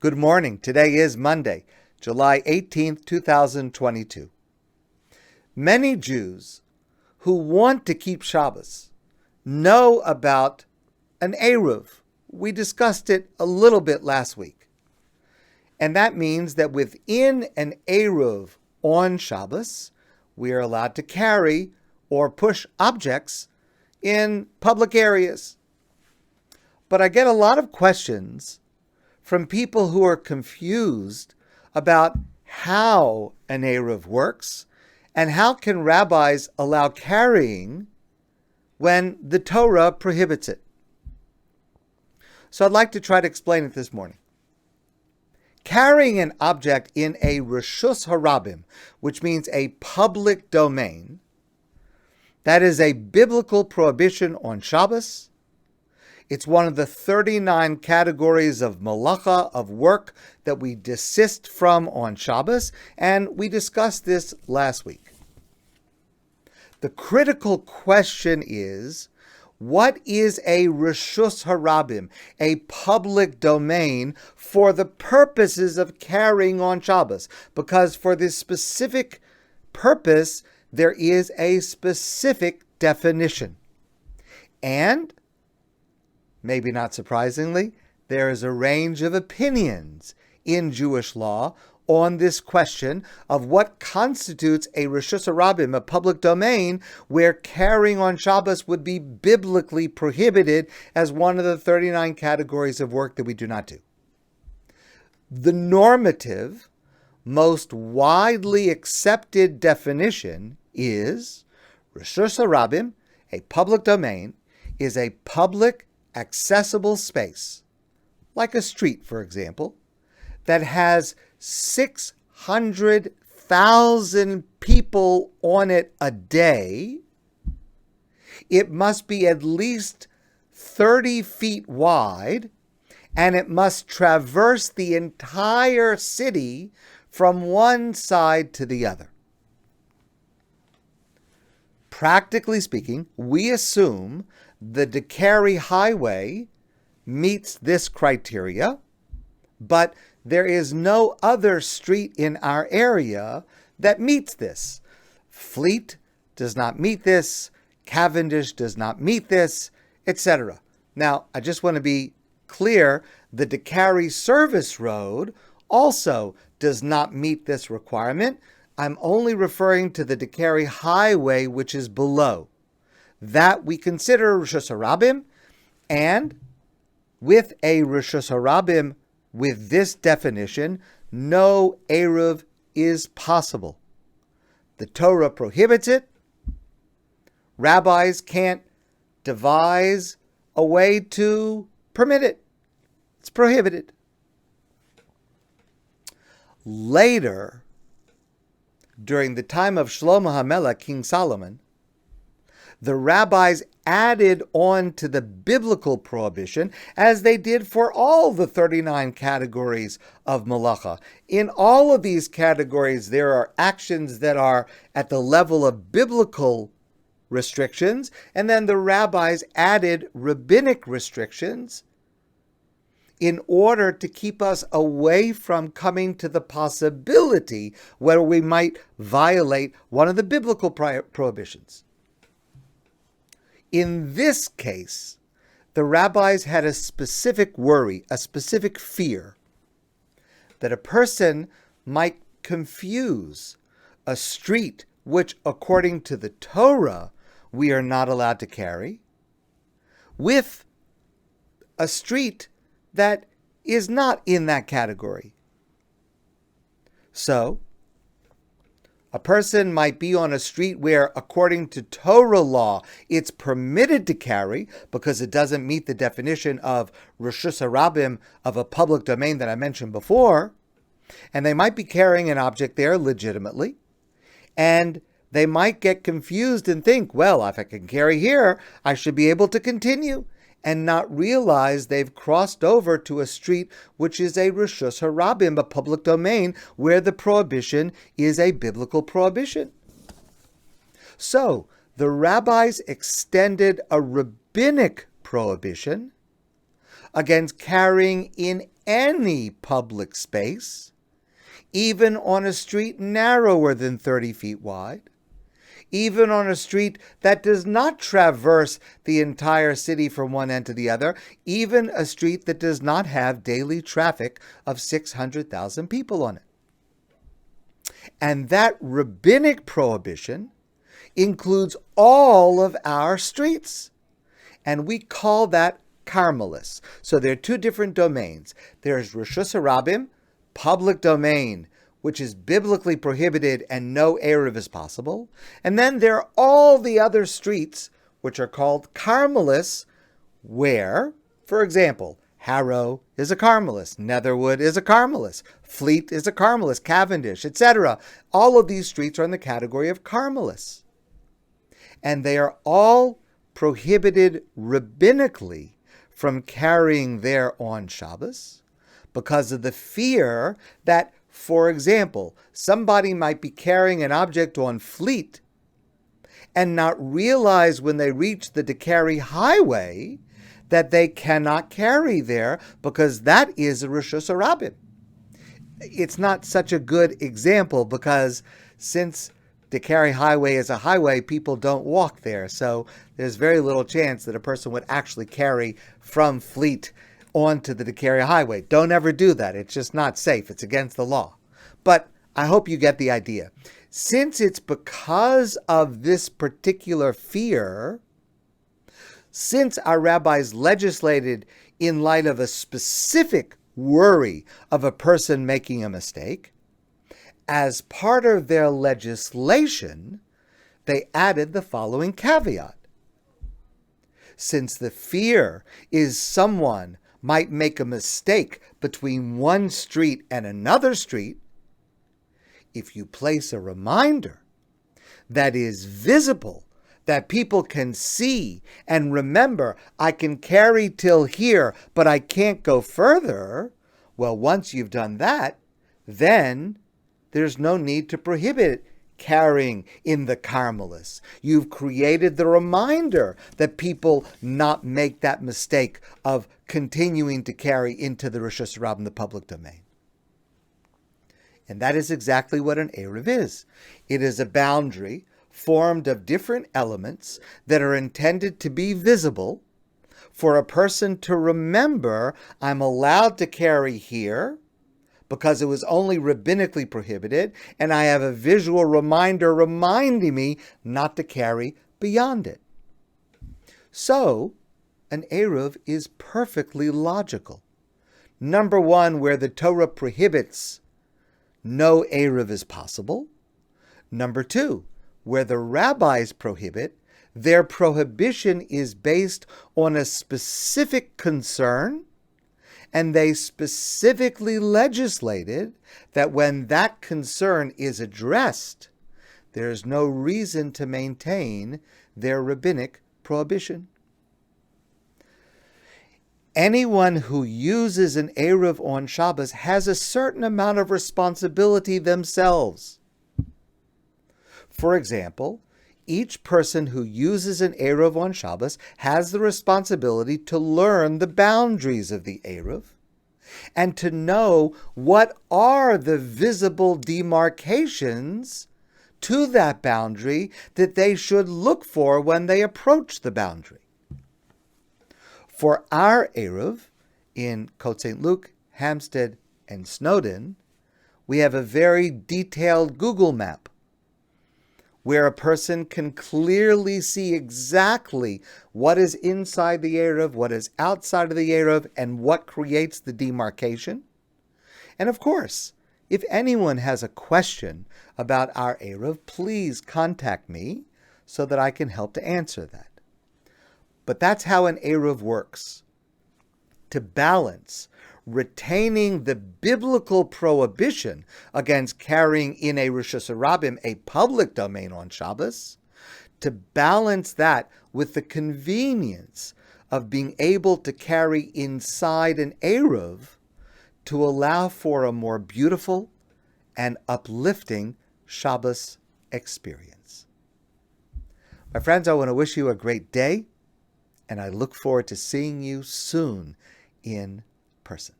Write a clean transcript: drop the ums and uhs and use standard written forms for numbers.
Good morning. Today is Monday, July 18th, 2022. Many Jews who want to keep Shabbos know about an Eruv. We discussed it a little bit last week. And that means that within an Eruv on Shabbos, we are allowed to carry or push objects in public areas. But I get a lot of questions from people who are confused about how an Eruv works and how can rabbis allow carrying when the Torah prohibits it. So I'd like to try to explain it this morning. Carrying an object in a reshus harabim, which means a public domain, that is a biblical prohibition on Shabbos. It's one of the 39 categories of malacha, of work, that we desist from on Shabbos, and we discussed this last week. The critical question is, what is a reshus harabim, a public domain, for the purposes of carrying on Shabbos? Because for this specific purpose, there is a specific definition. And maybe not surprisingly, there is a range of opinions in Jewish law on this question of what constitutes a reshus harabim, a public domain, where carrying on Shabbos would be biblically prohibited as one of the 39 categories of work that we do not do. The normative, most widely accepted definition is reshus harabim, a public domain, is a public accessible space, like a street, for example, that has 600,000 people on it a day. It must be at least 30 feet wide, and it must traverse the entire city from one side to the other. Practically speaking, we assume the Decairie Highway meets this criteria, but there is no other street in our area that meets this. Fleet does not meet this, Cavendish does not meet this, etc. Now, I just want to be clear, the Decarie Service Road also does not meet this requirement. I'm only referring to the Decairie Highway, which is below. That we consider reshus harabim, and with a reshus harabim with this definition, no Eruv is possible. The Torah prohibits it. Rabbis can't devise a way to permit it. It's prohibited. Later, during the time of Shlomo HaMelech, King Solomon, the rabbis added on to the biblical prohibition, as they did for all the 39 categories of malacha. In all of these categories, there are actions that are at the level of biblical restrictions, and then the rabbis added rabbinic restrictions in order to keep us away from coming to the possibility where we might violate one of the biblical prohibitions. In this case, the rabbis had a specific worry, a specific fear, that a person might confuse a street which, according to the Torah, we are not allowed to carry, with a street that is not in that category. So, a person might be on a street where, according to Torah law, it's permitted to carry because it doesn't meet the definition of reshus harabim, of a public domain that I mentioned before, and they might be carrying an object there legitimately, and they might get confused and think, well, if I can carry here, I should be able to continue, and not realize they've crossed over to a street which is a reshus harabim, a public domain, where the prohibition is a biblical prohibition. So, the rabbis extended a rabbinic prohibition against carrying in any public space, even on a street narrower than 30 feet wide, even on a street that does not traverse the entire city from one end to the other, even a street that does not have daily traffic of 600,000 people on it. And that rabbinic prohibition includes all of our streets. And we call that karmalis. So there are two different domains. There's Reshus HaRabim, public domain, which is biblically prohibited and no Eruv is possible. And then there are all the other streets, which are called karmalis, where, for example, Harrow is a karmalis, Netherwood is a karmalis, Fleet is a karmalis, Cavendish, etc. All of these streets are in the category of karmalis. And they are all prohibited rabbinically from carrying there on Shabbos because of the fear that, for example, somebody might be carrying an object on Fleet and not realize when they reach the Decairie Highway that they cannot carry there because that is a Reshus HaRabim. It's not such a good example because since Decairie Highway is a highway, people don't walk there. So there's very little chance that a person would actually carry from Fleet onto the Decairie Highway. Don't ever do that. It's just not safe. It's against the law. But I hope you get the idea. Since it's because of this particular fear, since our rabbis legislated in light of a specific worry of a person making a mistake, as part of their legislation, they added the following caveat. Since the fear is someone might make a mistake between one street and another street, if you place a reminder that is visible, that people can see and remember, I can carry till here, but I can't go further, well, once you've done that, then there's no need to prohibit carrying in the karmalis. You've created the reminder that people not make that mistake of continuing to carry into the Reshus HaRabim, the public domain. And that is exactly what an Eruv is. It is a boundary formed of different elements that are intended to be visible for a person to remember, I'm allowed to carry here because it was only rabbinically prohibited, and I have a visual reminder reminding me not to carry beyond it. So, an Eruv is perfectly logical. Number one, where the Torah prohibits, no Eruv is possible. Number two, where the rabbis prohibit, their prohibition is based on a specific concern, and they specifically legislated that when that concern is addressed, there is no reason to maintain their rabbinic prohibition. Anyone who uses an Eruv on Shabbos has a certain amount of responsibility themselves. For example, each person who uses an Eruv on Shabbos has the responsibility to learn the boundaries of the Eruv and to know what are the visible demarcations to that boundary that they should look for when they approach the boundary. For our Eruv in Côte St. Luc, Hampstead, and Snowdon, we have a very detailed Google map where a person can clearly see exactly what is inside the Eruv, what is outside of the Eruv, and what creates the demarcation. And of course, if anyone has a question about our Eruv, please contact me so that I can help to answer that. But that's how an Eruv works. To balance retaining the biblical prohibition against carrying in a Reshus HaRabim, a public domain on Shabbos, to balance that with the convenience of being able to carry inside an Eruv to allow for a more beautiful and uplifting Shabbos experience. My friends, I want to wish you a great day, and I look forward to seeing you soon in person.